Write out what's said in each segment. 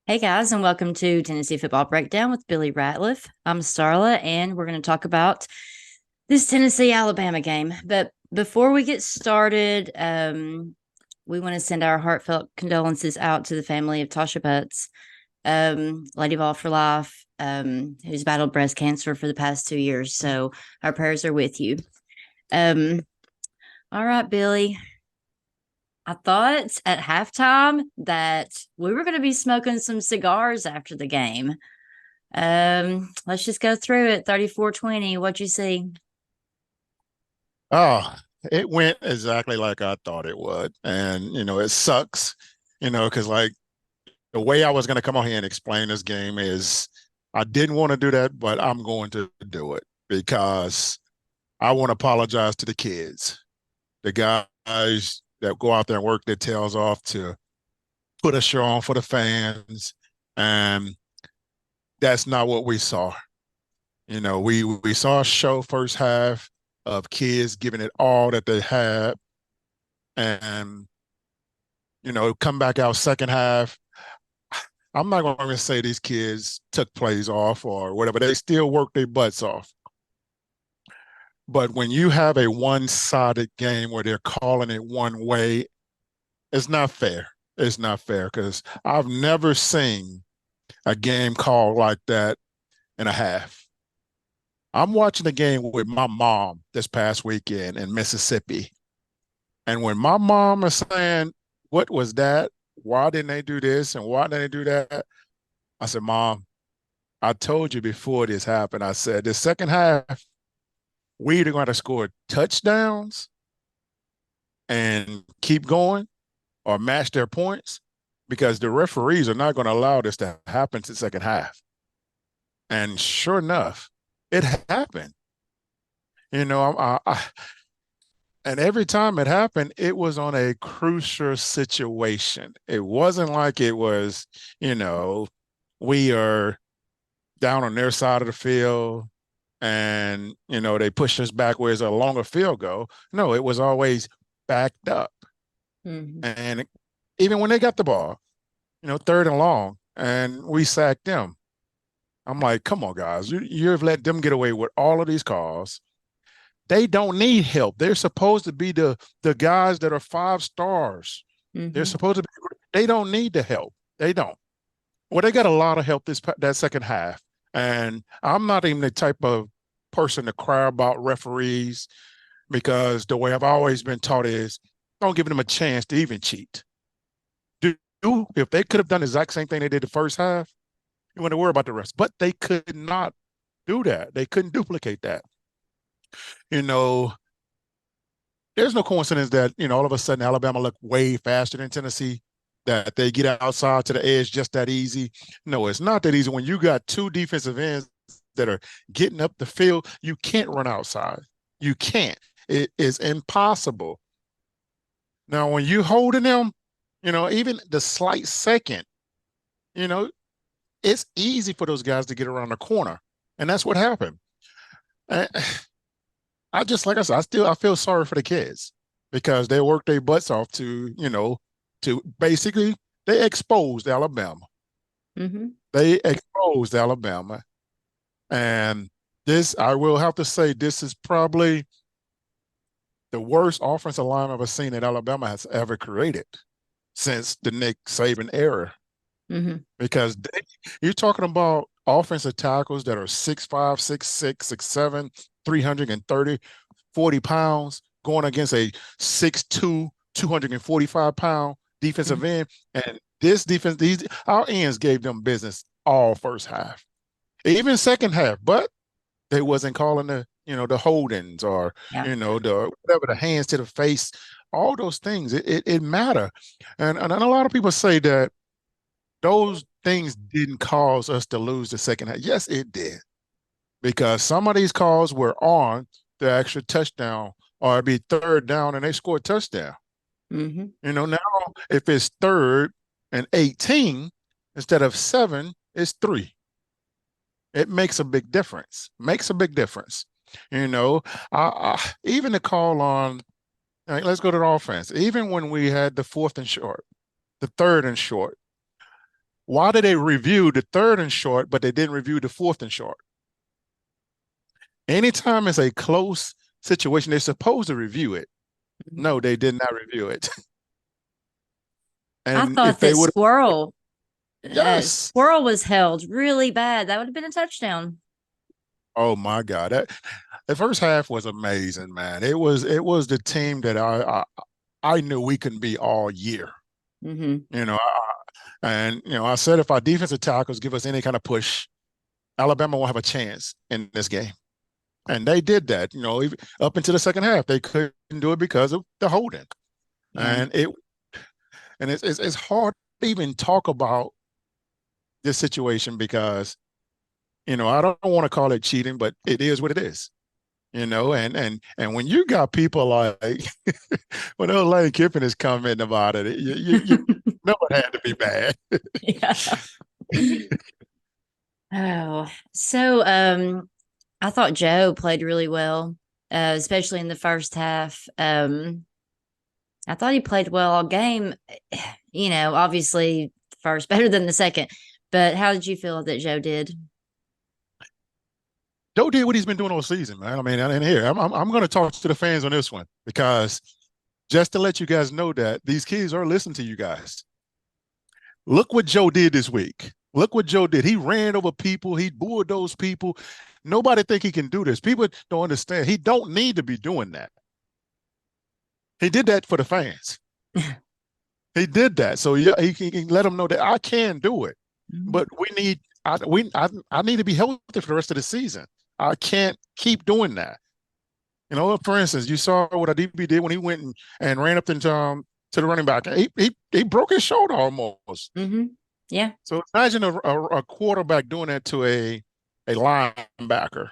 Hey guys, and welcome to Tennessee Football Breakdown with Billy Ratliff. I'm Starla, and we're going to talk about this Tennessee Alabama game. But before we get started, we want to send our heartfelt condolences out to the family of Tasha Butts, Lady Vol for Life, who's battled breast cancer for the past 2 years. So our prayers are with you. Um, all right, Billy. I thought at halftime that we were going to be smoking some cigars after the game. Let's just go through it. 34-20. What'd you see? Oh, it went exactly like I thought it would. And, it sucks, because like the way I was going to come on here and explain this game is I didn't want to do that, but I'm going to do it because I want to apologize to the kids, the guys that go out there and work their tails off to put a show on for the fans. And that's not what we saw. We saw a show first half of kids giving it all that they had and come back out second half. I'm not going to say these kids took plays off or whatever. They still worked their butts off. But when you have a one-sided game where they're calling it one way, it's not fair. It's not fair because I've never seen a game called like that in a half. I'm watching the game with my mom this past weekend in Mississippi. And when my mom is saying, what was that? Why didn't they do this? And why didn't they do that? I said, Mom, I told you before this happened. I said, the second half, we either going to score touchdowns and keep going or match their points because the referees are not going to allow this to happen to the second half. And sure enough, it happened. You know, and every time it happened, it was on a crucial situation. It wasn't like it was, you know, we are down on their side of the field and, they push us back where it's a longer field goal. No, it was always backed up. Mhm. And even when they got the ball, third and long, and we sacked them. I'm like, come on, guys, you've let them get away with all of these calls. They don't need help. They're supposed to be the guys that are five stars. They're Mhm. supposed to be. They don't need the help. They don't. Well, they got a lot of help that second half, and I'm not even the type of person to cry about referees because the way I've always been taught is don't give them a chance to even cheat. Do if they could have done the exact same thing they did the first half, you want to worry about the rest. But they could not do that. They couldn't duplicate that. You know, there's no coincidence that, all of a sudden Alabama looked way faster than Tennessee, that they get outside to the edge just that easy. No, it's not that easy. When you got two defensive ends that are getting up the field, you can't run outside. You can't. It is impossible. Now, when you holding them, even the slight second, you know, it's easy for those guys to get around the corner. And that's what happened. And I just like I said, I feel sorry for the kids because they worked their butts off to basically they exposed Alabama. Mhm. They exposed Alabama. And this, I will have to say, this is probably the worst offensive line I've ever seen that Alabama has ever created since the Nick Saban era. Mhm. Because you're talking about offensive tackles that are 6'5", 6'6", 6'7", 330, 40 pounds going against a 6'2", 245-pound defensive Mhm. end. And this defense, our ends gave them business all first half, even second half, but they wasn't calling the holdings or, Yeah. the whatever, the hands to the face, all those things. It matter. And a lot of people say that those things didn't cause us to lose the second half. Yes, it did. Because some of these calls were on the extra touchdown or it'd be third down and they scored a touchdown. Mhm. Now if it's third and 18 instead of 7, it's 3. It makes a big difference. Makes a big difference. You know, even the call on, let's go to the offense. Even when we had the fourth and short, the third and short, Why did they review the third and short, but they didn't review the fourth and short? Anytime it's a close situation, they're supposed to review it. No, they did not review it. I And if thought they that would, yes. Squirrel was held really bad. That would have been a touchdown. Oh my God, the first half was amazing, man. It was the team that I knew we couldn't be all year. Mm-hmm. You know, I said if our defensive tackles give us any kind of push, Alabama won't have a chance in this game. And they did that, up into the second half. They couldn't do it because of the holding. Yeah. And it's hard to even talk about this situation because, I don't want to call it cheating, but it is what it is. And when you got people like when Lane Kiffin is commenting about it, you know it had to be bad. Yeah. Oh, so I thought Joe played really well, especially in the first half. I thought he played well all game. Obviously first better than the second. But how did you feel that Joe did? Joe did what he's been doing all season, man. I mean, and here I'm going to talk to the fans on this one because just to let you guys know that these kids are listening to you guys. Look what Joe did this week. Look what Joe did. He ran over people. He bulldozed people. Nobody think he can do this. People don't understand. He don't need to be doing that. He did that for the fans. He did that. So yeah, he can let them know that I can do it. But I need to be healthy for the rest of the season. I can't keep doing that. For instance, you saw what DB did when he went and ran up into to the running back. He broke his shoulder almost. Mm-hmm. Yeah. So imagine a quarterback doing that to a linebacker.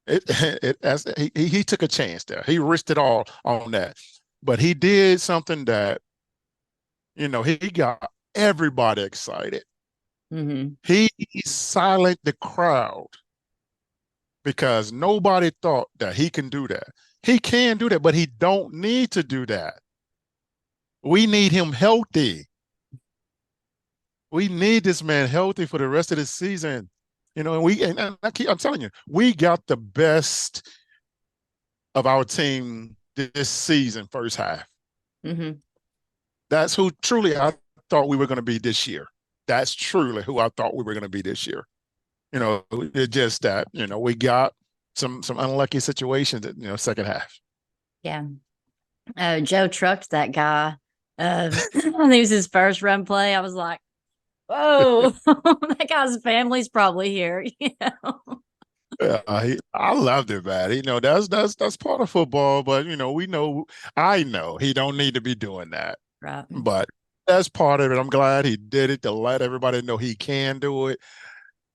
He took a chance there. He risked it all on that, but he did something that he got everybody excited. Mm-hmm. He silenced the crowd because nobody thought that he can do that. He can do that, but he don't need to do that. We need him healthy. We need this man healthy for the rest of the season. I'm telling you, we got the best of our team this season, first half. Mm-hmm. That's who truly I thought we were going to be this year. That's truly who I thought we were going to be this year. It's just that, we got some unlucky situations at, second half. Yeah. Joe trucked that guy. I think it was his first run play. I was like, whoa, that guy's family's probably here. Yeah, I loved it, man. That's part of football, but I know he don't need to be doing that. Right. But that's part of it. I'm glad he did it to let everybody know he can do it.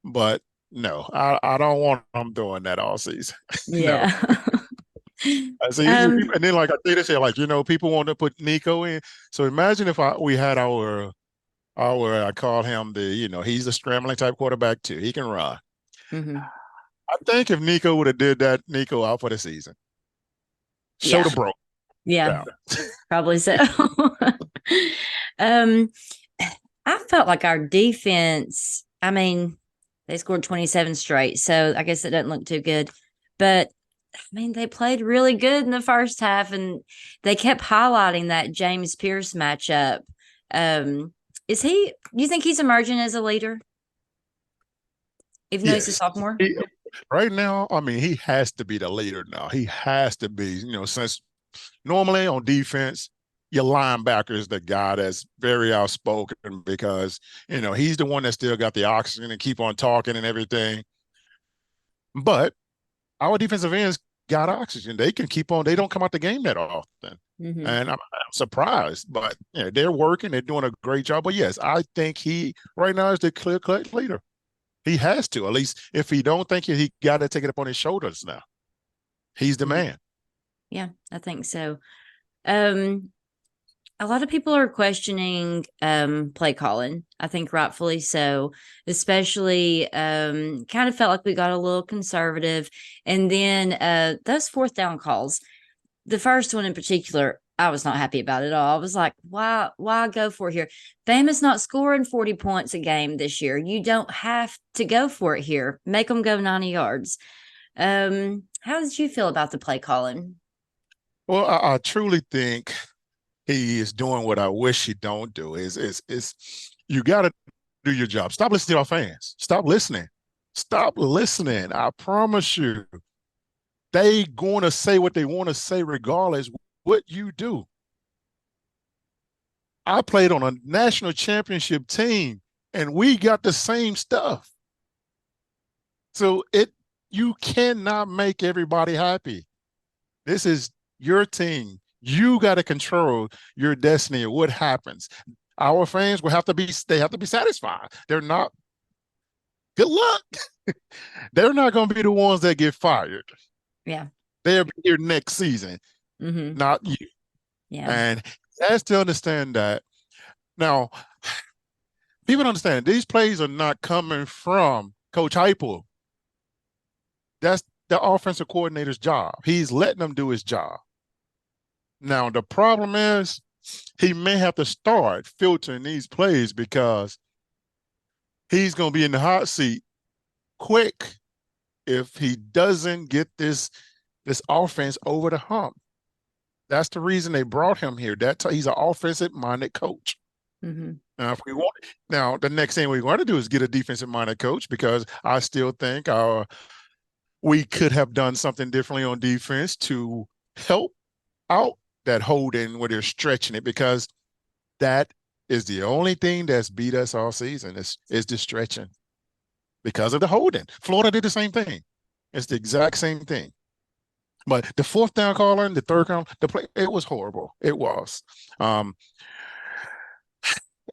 But no, I don't want him doing that all season. No. Yeah. So um, and then like I think they say like people want to put Nico in. So imagine if we had our I call him he's a scrambling type quarterback too. He can run. mhm. I think if Nico would have did that, Nico out for the season. Yeah. Shoulder broke Yeah. down. Probably so. um, I felt like our defense, I mean, they scored 27 straight, so I guess it doesn't look too good. But I mean, they played really good in the first half, and they kept highlighting that James Pierce matchup. Um, is he? Do you think he's emerging as a leader, even though he's a Yes. sophomore? Right now, I mean, he has to be the leader now. He has to be, since normally on defense, your linebacker is the guy that's very outspoken because, he's the one that still got the oxygen and keep on talking and everything. But our defensive ends got oxygen. They can keep on. They don't come out the game that often. Mm-hmm. And I'm surprised, but they're working. They're doing a great job. But yes, I think he right now is the clear-cut leader. He has to, at least if he don't think he got to take it upon his shoulders now. He's the man. Yeah, I think so. Um, a lot of people are questioning play calling. I think rightfully so, especially kind of felt like we got a little conservative. And then those fourth down calls, the first one in particular, I was not happy about it at all. I was like, why go for it here? Bama's not scoring 40 points a game this year. You don't have to go for it here. Make them go 90 yards. How did you feel about the play calling? Well, I truly think he is doing what I wish he don't do. Is you got to do your job. Stop listening to our fans. Stop listening. Stop listening. I promise you, they going to say what they want to say regardless what you do. I played on a national championship team, and we got the same stuff. So you cannot make everybody happy. This is your team. You got to control your destiny of what happens. Our fans will have to be, they have to be satisfied. They're not, good luck. They're not going to be the ones that get fired. Yeah. They'll be here next season, not you. Yeah. And he has to understand that. Now, people understand these plays are not coming from Coach Heupel. That's the offensive coordinator's job. He's letting them do his job. Now, the problem is he may have to start filtering these plays because he's going to be in the hot seat quick if he doesn't get this offense over the hump. That's the reason they brought him here. He's an offensive-minded coach. Now, if we want, now the next thing we want to do is get a defensive-minded coach because I still think we could have done something differently on defense to help out that holding where they're stretching it, because that is the only thing that's beat us all season is the stretching because of the holding. Florida did the same thing. It's the exact same thing. But the fourth down caller and the third down, the play, it was horrible. It was.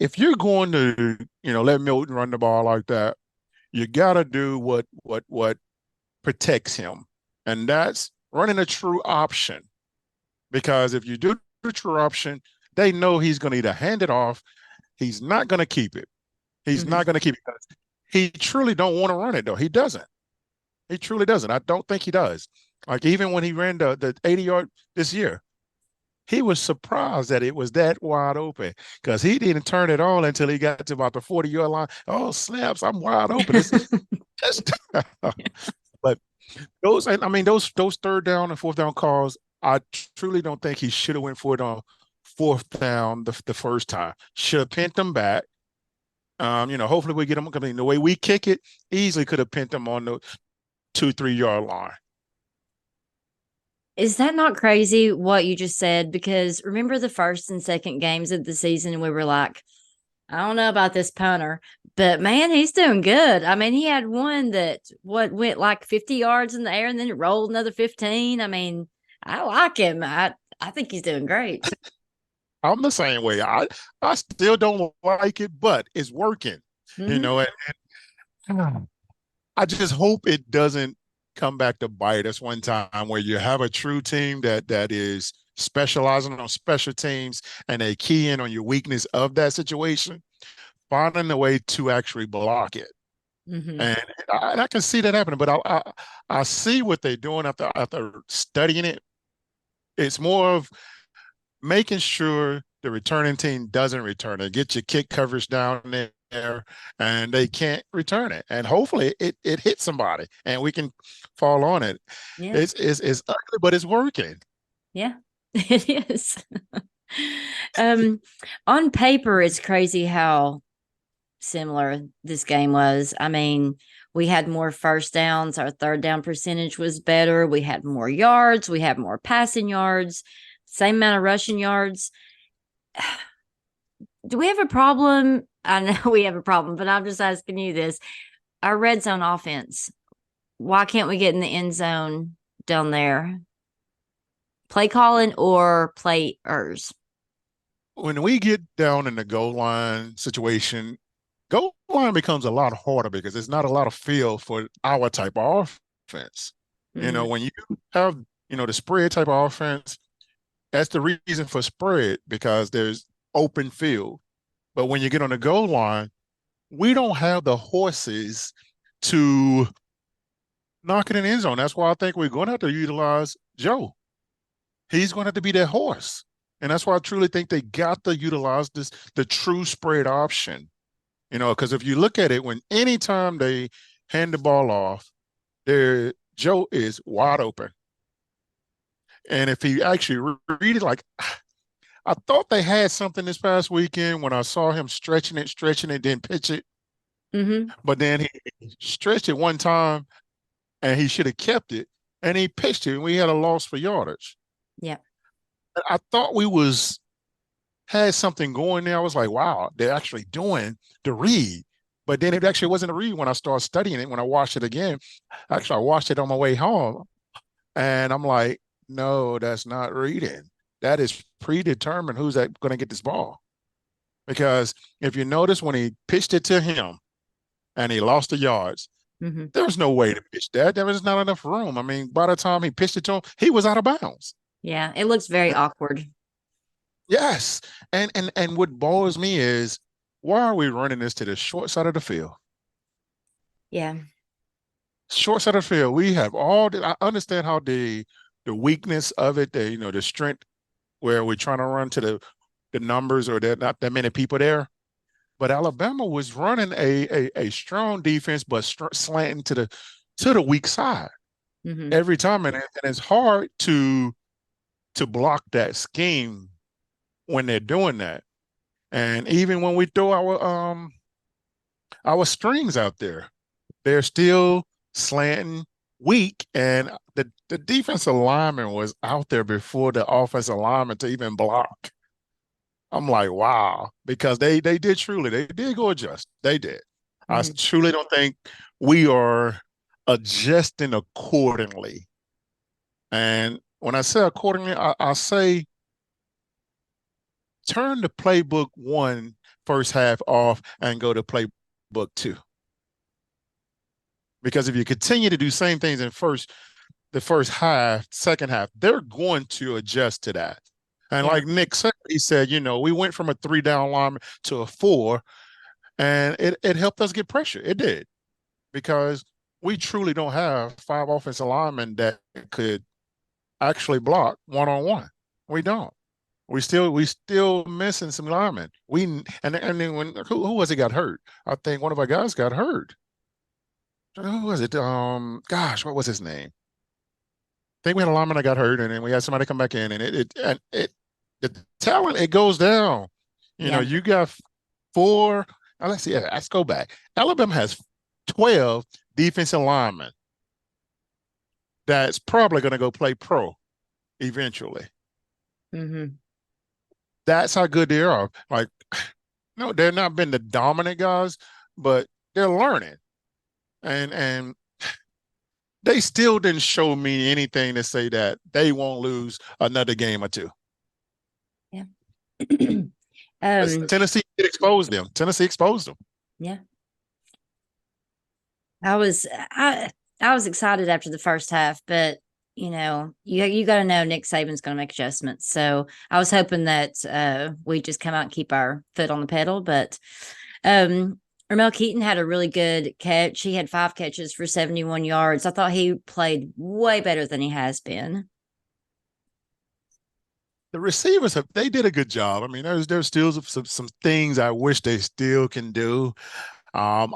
If you're going to, let Milton run the ball like that, you got to do what protects him, and that's running a true option. Because if you do the true option, they know he's going to either hand it off, he's not going to keep it. He's not going to keep it. He truly don't want to run it, though. He doesn't. He truly doesn't. I don't think he does. Like even when he ran the 80-yard this year, he was surprised that it was that wide open because he didn't turn it on until he got to about the 40-yard line. Oh, snaps, I'm wide open. But those third down and fourth down calls, I truly don't think he should have went for it on fourth down the first time. Should have pinned them back. Hopefully we get them. I mean, the way we kick it, easily could have pinned them on the 2-3 yard line. Is that not crazy what you just said? Because remember the first and second games of the season, we were like, I don't know about this punter, but man, he's doing good. I mean, he had one that went like 50 yards in the air and then it rolled another 15. I mean, I like him. I think he's doing great. I'm the same way. I still don't like it, but it's working. And I just hope it doesn't come back to bite us one time where you have a true team that is specializing on special teams and they key in on your weakness of that situation, finding a way to actually block it. And I can see that happening, but I see what they're doing after studying it. It's more of making sure the returning team doesn't return it. Get your kick coverage down there, and they can't return it. And hopefully it hits somebody, and we can fall on it. Yeah. It's ugly, but it's working. Yeah, it is. On paper, it's crazy how similar this game was. I mean, we had more first downs. Our third down percentage was better. We had more yards. We had more passing yards. Same amount of rushing yards. Do we have a problem? I know we have a problem, but I'm just asking you this. Our red zone offense, why can't we get in the end zone down there? Play calling or players? When we get down in the goal line situation, goal line becomes a lot harder because there's not a lot of field for our type of offense. When you have, the spread type of offense, that's the reason for spread, because there's open field. But when you get on the goal line, we don't have the horses to knock it in the end zone. That's why I think we're going to have to utilize Joe. He's going to have to be that horse. And that's why I truly think they got to utilize the true spread option. Because if you look at it, when anytime they hand the ball off, Joe is wide open. And if he actually read it, like I thought they had something this past weekend when I saw him stretching it, then pitch it. Mm-hmm. But then he stretched it one time and he should have kept it. And he pitched it and we had a loss for yardage. Yeah. I thought we was had something going there. I was like, wow, they're actually doing the read. But then it actually wasn't a read when I started studying it. When I watched it again, actually, I watched it on my way home, and I'm like, no, that's not reading. That is predetermined who's going to get this ball. Because if you notice when he pitched it to him and he lost the yards, Mm-hmm. there was no way to pitch that. There was not enough room. I mean, by the time he pitched it to him, he was out of bounds. Yeah. It looks very awkward. Yes. And what bothers me is why are we running this to the short side of the field? Yeah. Short side of the field. We have I understand how the weakness of it, the strength where we're trying to run to the numbers or there not that many people there. But Alabama was running a strong defense, but slanting to the weak side Mm-hmm. every time, and it's hard to block that scheme when they're doing that. And even when we throw our strings out there, they're still slanting weak. And the defensive lineman was out there before the offensive lineman to even block. I'm like, wow, because they did go adjust. They did. I Mm-hmm. truly don't think we are adjusting accordingly. And when I say accordingly, I say turn the playbook one first half off and go to playbook two. Because if you continue to do same things in the first half, second half, they're going to adjust to that. And Yeah. like Nick said, he said, we went from a 3 down lineman to a 4, and it helped us get pressure. It did because we truly don't have 5 offensive linemen that could actually block one-on-one. We don't. We still missing some linemen. And then when who was it got hurt? I think one of our guys got hurt. Who was it? Gosh, what was his name? I think we had a lineman that got hurt, and then we had somebody come back in, and the talent it goes down. Yeah. You got 4. Let's see. Let's go back. Alabama has 12 defensive linemen that's probably going to go play pro eventually. Mm-hmm. That's how good they are. Like, no, they're not been the dominant guys, but they're learning, and they still didn't show me anything to say that they won't lose another game or two. Yeah. Tennessee exposed them. Tennessee exposed them. Yeah. I was I I was excited after the first half, but you got to know Nick Saban's going to make adjustments. So I was hoping that we just come out and keep our foot on the pedal. But Ramel Keaton had a really good catch. He had 5 catches for 71 yards. I thought he played way better than he has been. The receivers they did a good job. I mean, there's still some things I wish they still can do. Um,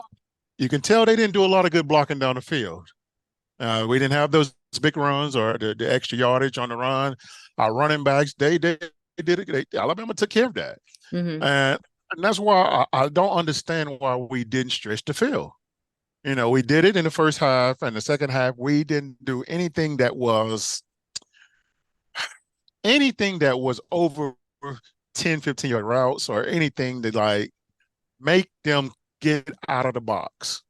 you can tell they didn't do a lot of good blocking down the field. We didn't have those big runs or the extra yardage on the run. Our running backs, they did it. Alabama took care of that. Mm-hmm. And that's why I don't understand why we didn't stretch the field. We did it in the first half, and the second half, we didn't do anything that was over 10, 15-yard routes or anything that like make them get out of the box.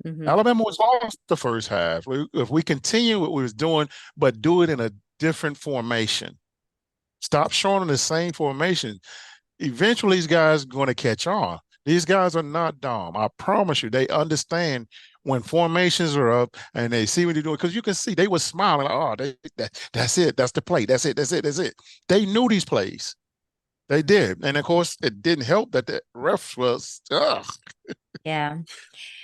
Mm-hmm. Alabama was lost the first half. If we continue what we was doing, but do it in a different formation, stop showing them the same formation. Eventually, these guys are going to catch on. These guys are not dumb. I promise you, they understand when formations are up and they see what they're doing. Because you can see they were smiling, like, oh, that's it. That's the play. That's it. That's it. That's it. They knew these plays. They did. And of course, it didn't help that the refs was, Yeah.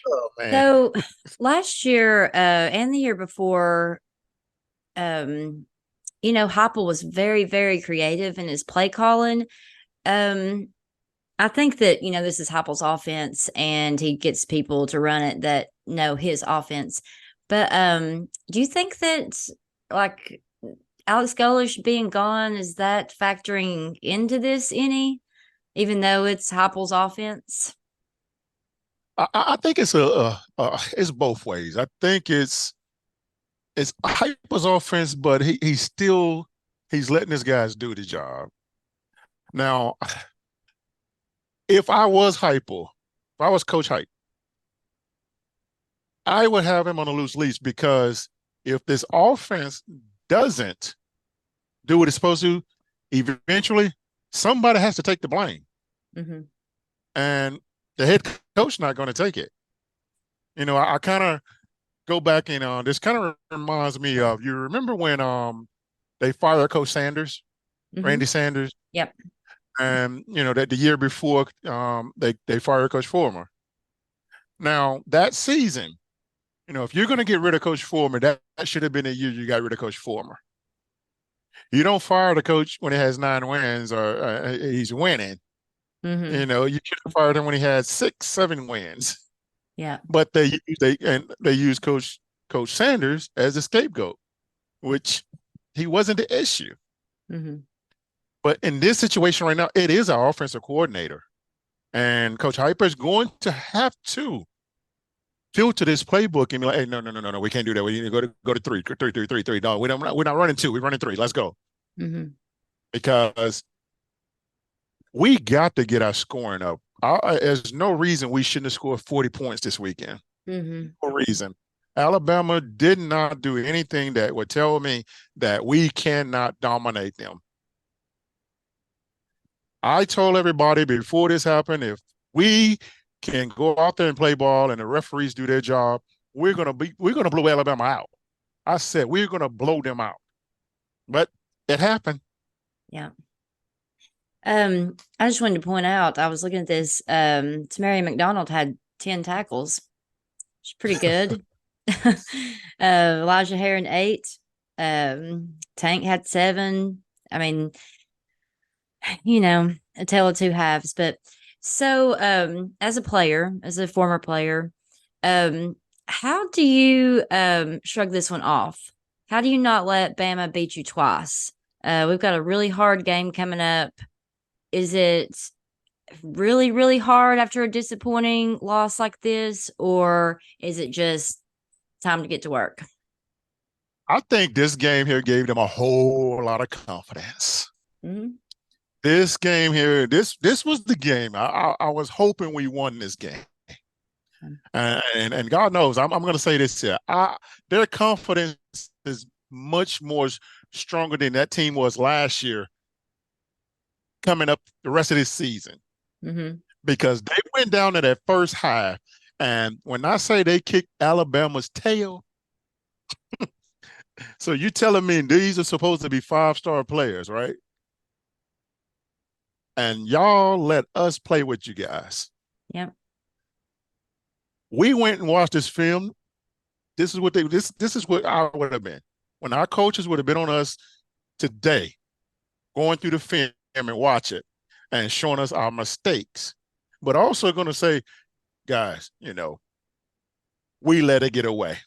oh man. So last year and the year before, um, Heupel was very, very creative in his play calling. Um, I think that, this is Heupel's offense and he gets people to run it that know his offense. But do you think that, like, Alex Golesh being gone, is that factoring into this any, even though it's Heupel's offense? I think it's both ways. I think it's Hyper's offense, but he's letting his guys do the job. Now, if I was Hyper, if I was Coach Hype, I would have him on a loose leash because if this offense doesn't do what it's supposed to, eventually somebody has to take the blame. Mm-hmm. And the head coach not going to take it. I kind of go back and this kind of reminds me of, you remember when they fired Coach Sanders, Mm-hmm. Randy Sanders, Yep. and that the year before they fired Coach Foreman. Now that season, if you're going to get rid of Coach Foreman, that should have been the year you got rid of Coach Foreman. You don't fire the coach when he has 9 wins or he's winning. Mm-hmm. You should have fired him when he had 6, 7 wins. Yeah. But they use Coach Sanders as a scapegoat, which he wasn't the issue. Mm-hmm. But in this situation right now, it is our offensive coordinator, and Coach Hyper is going to have to filter this playbook and be like, "Hey, no, we can't do that. We need to go to three. No, we're not running 2. We're running 3. Let's go." Mm-hmm. Because we got to get our scoring up. There's no reason we shouldn't have scored 40 points this weekend. Mm-hmm. No reason. Alabama did not do anything that would tell me that we cannot dominate them. I told everybody before this happened, if we can go out there and play ball and the referees do their job, we're gonna blow Alabama out. I said we're gonna blow them out. But it happened. Yeah. I just wanted to point out, I was looking at this. Tamari McDonald had 10 tackles. It's pretty good. Elijah Heron 8. Tank had 7. I mean, a tale of two halves. But so, as a former player, um, how do you shrug this one off? How do you not let Bama beat you twice? We've got a really hard game coming up. Is it really, really hard after a disappointing loss like this, or is it just time to get to work? I think this game here gave them a whole lot of confidence. Mm-hmm. This game here, this was the game. I was hoping we won this game. And God knows, I'm going to say this here. Their confidence is much more stronger than that team was last year coming up the rest of this season. Mm-hmm. Because they went down to that first half. And when I say they kicked Alabama's tail, so you telling me these are supposed to be 5-star players, right? And y'all let us play with you guys. Yep. We went and watched this film. This is what I would have been. When our coaches would have been on us today, going through the film and watch it and showing us our mistakes, but also going to say, guys, we let it get away.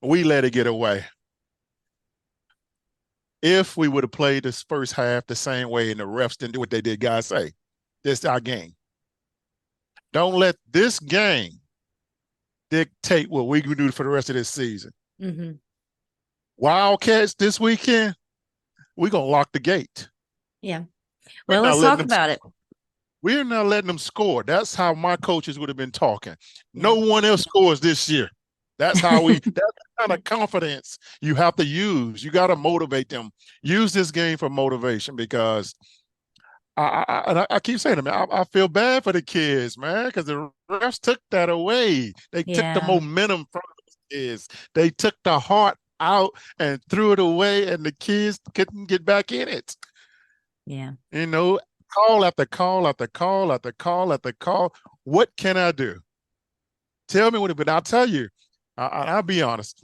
We let it get away. If we would have played this first half the same way and the refs didn't do what they did, guys say, this is our game. Don't let this game dictate what we can do for the rest of this season. Mm-hmm. Wildcats this weekend, we're going to lock the gate. Yeah. Well, let's talk about it. We're not letting them score. That's how my coaches would have been talking. No one else scores this year. That's how that's the kind of confidence you have to use. You got to motivate them. Use this game for motivation because I keep saying to me, I feel bad for the kids, man, because the refs took that away. They took the momentum from the kids. They took the heart out and threw it away, and the kids couldn't get back in it. Yeah. Call after call after call after call after call. What can I do? Tell me what it, but I'll tell you, I'll be honest.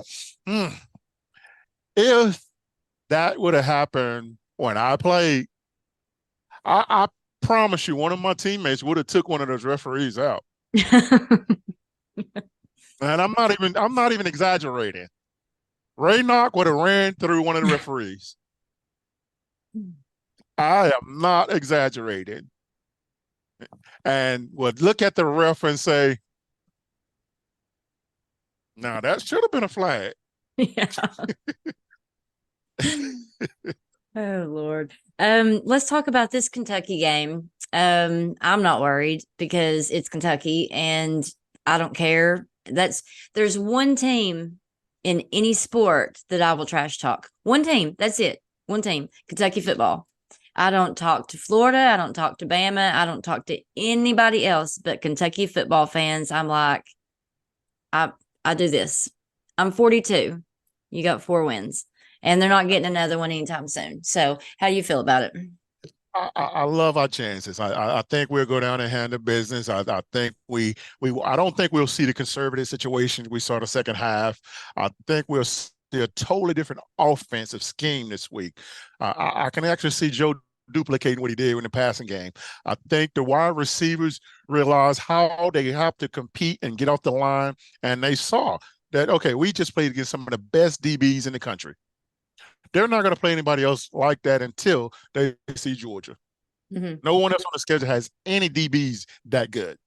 If that would have happened when I played, I promise you, one of my teammates would have took one of those referees out. And I'm not even exaggerating. Ray Knock would have ran through one of the referees. I am not exaggerating. And would look at the ref and say, "Now that should have been a flag." Yeah. Oh Lord. Let's talk about this Kentucky game. I'm not worried because it's Kentucky and I don't care. There's one team in any sport that I will trash talk. One team. That's it. One team. Kentucky football. I don't talk to Florida. I don't talk to Bama. I don't talk to anybody else but Kentucky football fans. I'm like, I I do this. I'm 42. You got 4 wins, and they're not getting another one anytime soon. So, how do you feel about it? I love our chances. I think we'll go down and handle business. I think I don't think we'll see the conservative situation we saw the second half. I think we'll see a totally different offensive scheme this week. I can actually see Joe duplicating what he did in the passing game. I think the wide receivers realize how they have to compete and get off the line, and they saw that, okay, we just played against some of the best DBs in the country. They're not going to play anybody else like that until they see Georgia. Mm-hmm. No one else on the schedule has any DBs that good.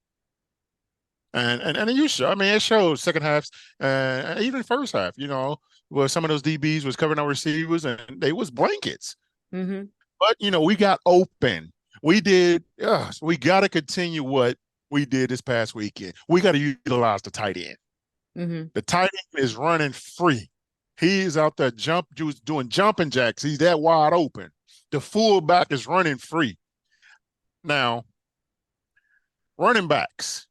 And you show, I mean, it shows second halves, even first half, where some of those DBs was covering our receivers and they was blankets. Mm-hmm. But we got open. We got to continue what we did this past weekend. We got to utilize the tight end. Mm-hmm. The tight end is running free. He's out there doing jumping jacks. He's that wide open. The fullback is running free. Now, running backs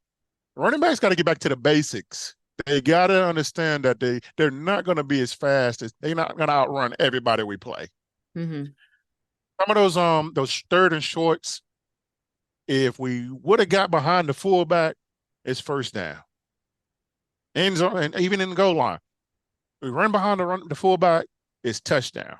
got to get back to the basics. They got to understand that they're not going to be as fast as they're not going to outrun everybody we play. Mm-hmm. Some of those third and shorts, if we would have got behind the fullback, it's first down. End zone, and even in the goal line, we run behind the fullback, it's touchdown.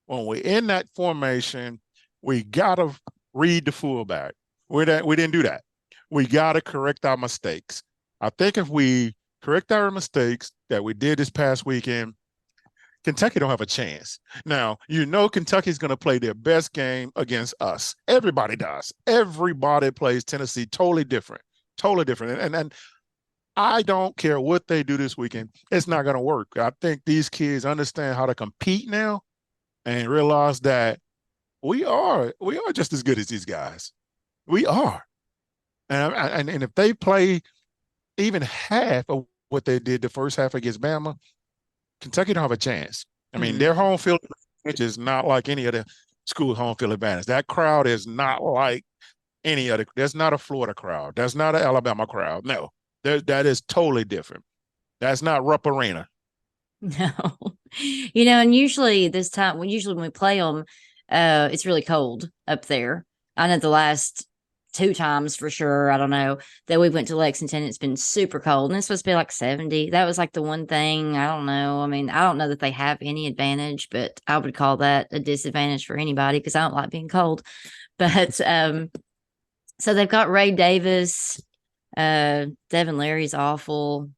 When we're in that formation, we gotta read the fullback. We didn't do that. We gotta correct our mistakes. I think if we correct our mistakes that we did this past weekend, Kentucky don't have a chance. Now, Kentucky's going to play their best game against us. Everybody does. Everybody plays Tennessee totally different. Totally different. And I don't care what they do this weekend. It's not going to work. I think these kids understand how to compete now and realize that we are just as good as these guys. We are. And if they play even half of what they did the first half against Bama, Kentucky don't have a chance. I mean, their home field advantage is not like any other school home field advantage. That crowd is not like any other. That's not a Florida crowd. That's not an Alabama crowd. No, that is totally different. That's not Rupp Arena. No. And usually when we play them, it's really cold up there. I know the last 2 times for sure, I don't know, that we went to Lexington, it's been super cold and it's supposed to be like 70. That was like the one thing. I don't know. I mean, I don't know that they have any advantage, but I would call that a disadvantage for anybody because I don't like being cold. But so they've got Ray Davis. Devin Leary's awful.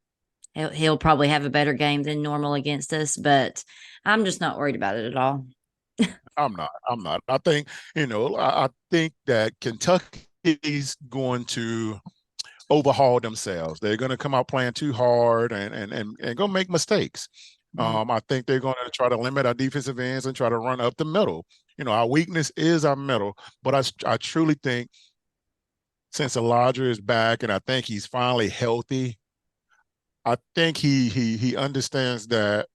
He'll probably have a better game than normal against us, but I'm just not worried about it at all. I'm not. I'm not. I think, I think that Kentucky's going to overhaul themselves. They're going to come out playing too hard and go make mistakes. I think they're going to try to limit our defensive ends and try to run up the middle. Our weakness is our middle, but I truly think since Elijah is back and I think he's finally healthy, I think he understands that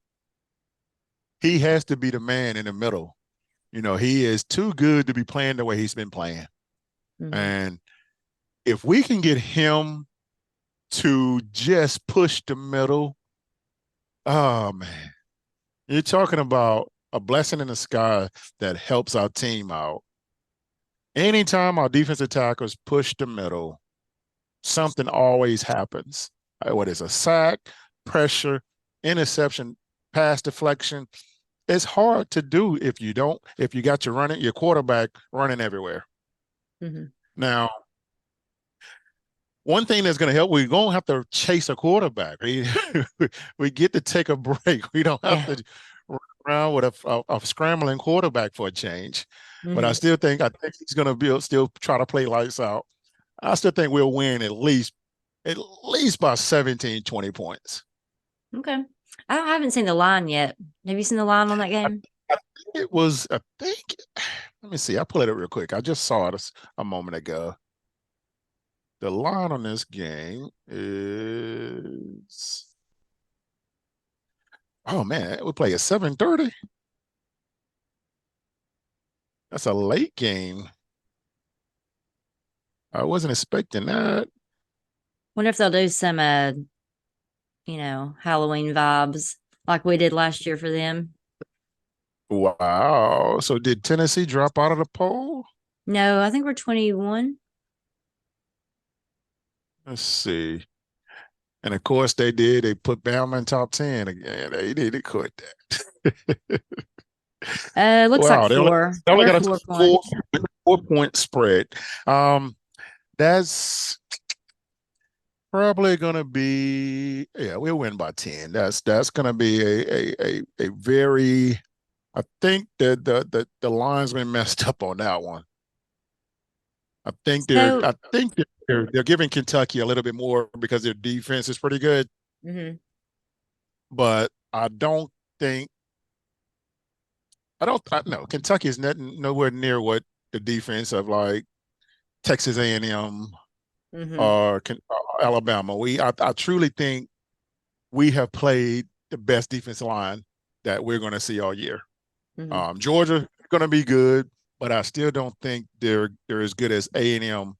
he has to be the man in the middle. He is too good to be playing the way he's been playing. Mm-hmm. And if we can get him to just push the middle, oh man, you're talking about a blessing in the sky that helps our team out. Anytime our defensive tackles push the middle, something always happens. What is a sack, pressure, interception, pass deflection? it's hard to do if you got your quarterback running everywhere. Hmm. Now, one thing that's going to help, we're going to have to chase a quarterback. We get to take a break. We don't have Yeah. to run around with a scrambling quarterback for a change. But Hmm. I think he's going to be still try to play lights out. I still think we'll win at least by 17, 20 points. Okay. I haven't seen the line yet. Have you seen the line on that I, game? I think it was, I think, let me see. I'll pull it up real quick. I just saw it a moment ago. The line on this game is, oh man, we play at 7:30. That's a late game. I wasn't expecting that. Wonder if they'll do some Halloween vibes like we did last year for them. Wow. So did Tennessee drop out of the poll? No, I think we're 21. Let's see. And of course they did. They put Bama in top 10 again. They need to quit that. Looks like Wow, four. they only We're got a 4 points. 4 point spread. That's probably gonna be, yeah, we'll win by 10. That's gonna be a very, I think that the line's been messed up on that one. So, I think they're giving Kentucky a little bit more because their defense is pretty good, mhm. but think I no Kentucky is nowhere near what the defense of like Texas A&M Mhm. or Alabama. I truly think we have played the best defensive line that we're going to see all year. Mhm. Georgia going to be good, but I still don't think they're as good as A&M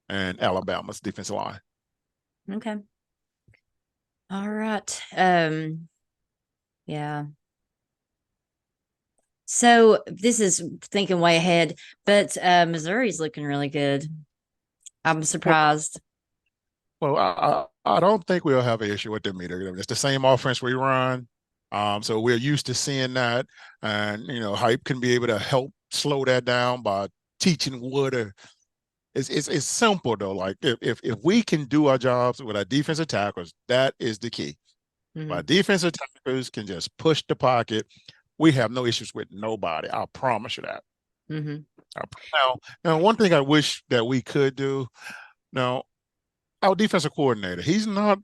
and Alabama's defensive line. Okay. All right. Yeah. So this is thinking way ahead, but Missouri's looking really good. I'm Well, surprised. I don't think we'll have an issue with them either. It's the same offense we run. So we're used to seeing that. And, Hype can be able to help slow that down by teaching it's simple though. Like if we can do our jobs with our defensive tackles, that is the key. If our Hmm. defensive tackles can just push the pocket, we have no issues with nobody. I promise you that. Hmm. Now, one thing I wish that we could do now, our defensive coordinator, he's not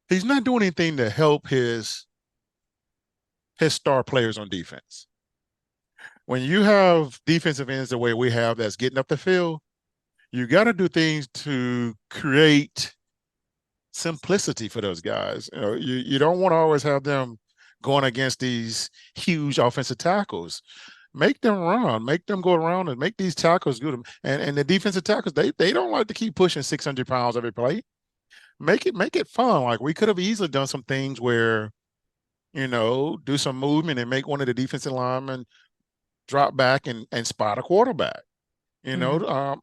doing anything to help his star players on defense. When you have defensive ends the way we have that's getting up the field, you got to do things to create simplicity for those guys. You don't want to always have them going against these huge offensive tackles. Make them run, make them go around and make these tackles good. And the defensive tackles, they don't like to keep pushing 600 pounds every play. Make it fun. Like we could have easily done some things where, do some movement and make one of the defensive linemen drop back and spot a quarterback. You Hmm. know,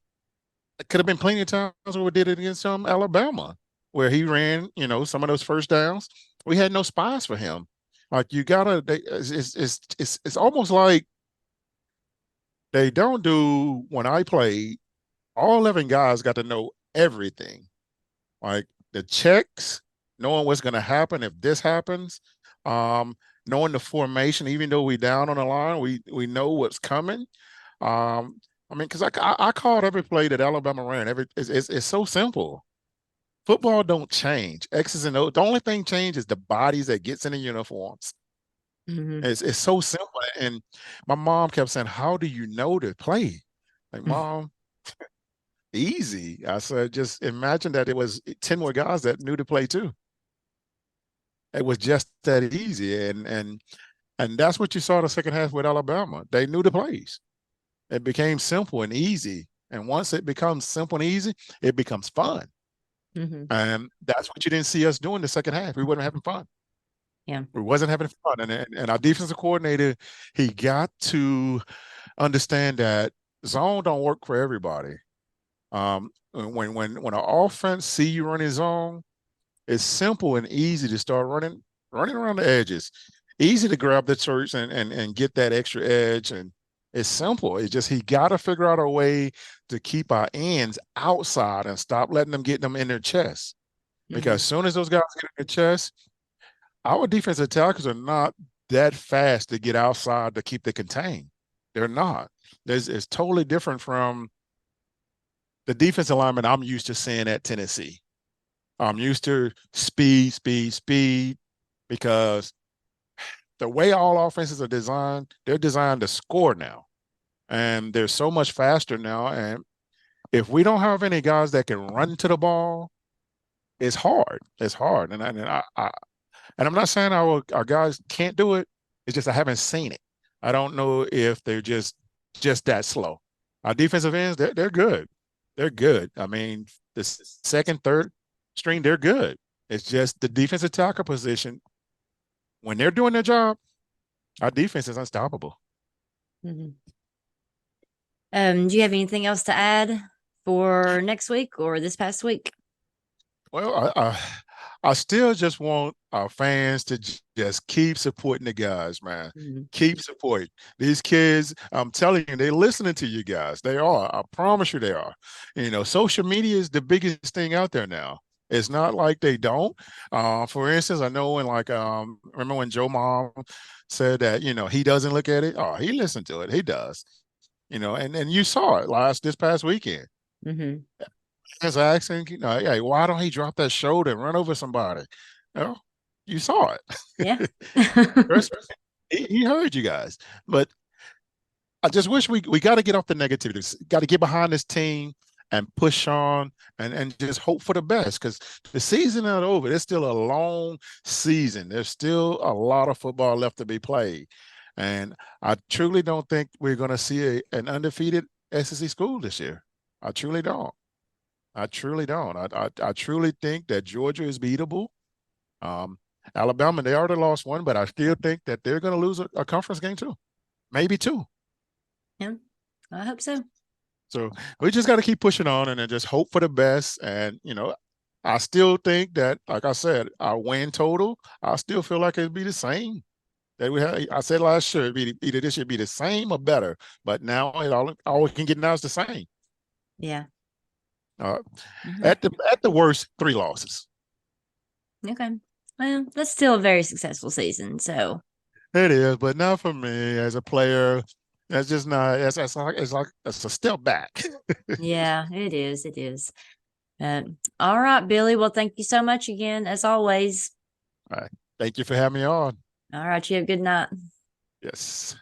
it could have been plenty of times where we did it against Alabama, where he ran, some of those first downs. We had no spies for him. Like you gotta, it's almost like they don't do when I played. All 11 guys got to know everything, like the checks, knowing what's going to happen if this happens, um, knowing the formation. Even though we down on the line, we know what's coming. I mean, because I called every play that Alabama ran. It's so simple. Football don't change. X's and O's. The only thing change is the bodies that gets in the uniforms. Hmm. It's so simple. And my mom kept saying, "How do you know to play?" Like, Mom, easy. I said, just imagine that it was 10 more guys that knew to play too. It was just that easy. And that's what you saw the second half with Alabama. They knew the plays. It became simple and easy. And once it becomes simple and easy, it becomes fun. Hmm. And that's what you didn't see us doing the second half. We wasn't having fun. Yeah. We wasn't having fun. And our defensive coordinator, he got to understand that zone don't work for everybody. When an offense see you running zone, it's simple and easy to start running around the edges. Easy to grab the church and get that extra edge. And it's simple. It's just he got to figure out a way to keep our ends outside and stop letting them get them in their chest. Because as Hmm. soon as those guys get in their chest, our defensive tackles are not that fast to get outside to keep the contain. They're not. It's totally different from the defensive lineman I'm used to seeing at Tennessee. I'm used to speed, speed, speed, because the way all offenses are designed, they're designed to score now. And they're so much faster now. And if we don't have any guys that can run to the ball, it's hard. It's hard. And I'm not saying our guys can't do it. It's just I haven't seen it. I don't know if they're just that slow. Our defensive ends, they're good. They're good. I mean, the second, third string, they're good. It's just the defensive tackle position. When they're doing their job, our defense is unstoppable. Hmm. Do you have anything else to add for next week or this past week? Well, I still just want our fans to just keep supporting the guys, man. Mhm. Keep supporting these kids. I'm telling you, they're listening to you guys. They are. I promise you, they are. Social media is the biggest thing out there now. It's not like they don't. For instance, I know when remember when Joe Mom said that he doesn't look at it. Oh, he listened to it. He does. And you saw it this past weekend. Mhm. As asking, hey, why don't he drop that shoulder and run over somebody? You you saw Yeah. it. Chris, he heard you guys. But I just wish we got to get off the negativity. Got to get behind this team and push on and just hope for the best, because the season not over. There's still a long season. There's still a lot of football left to be played. And I truly don't think we're going to see an undefeated SEC school this year. I truly don't. I truly don't. I truly think that Georgia is beatable. Um, Alabama, they already lost one, but I still think that they're going to lose a conference game too, maybe two. Yeah. I hope so. So we just got to keep pushing on and then just hope for the best. And I still think that, like I said, our win total, I still feel like it'd be the same that we had. I said last year, it'd be either this should be the same or better, but now all we can get now is the same. Yeah. Uh, Mhm. at the worst, 3 losses. Okay. Well, that's still a very successful season. So, It is, but not for me as a player. That's just not. It's a step back. yeah, it is. It is. All right, Billy. Well, thank you so much again, as always. All right. Thank you for having me on. All right. You have a good night. Yes.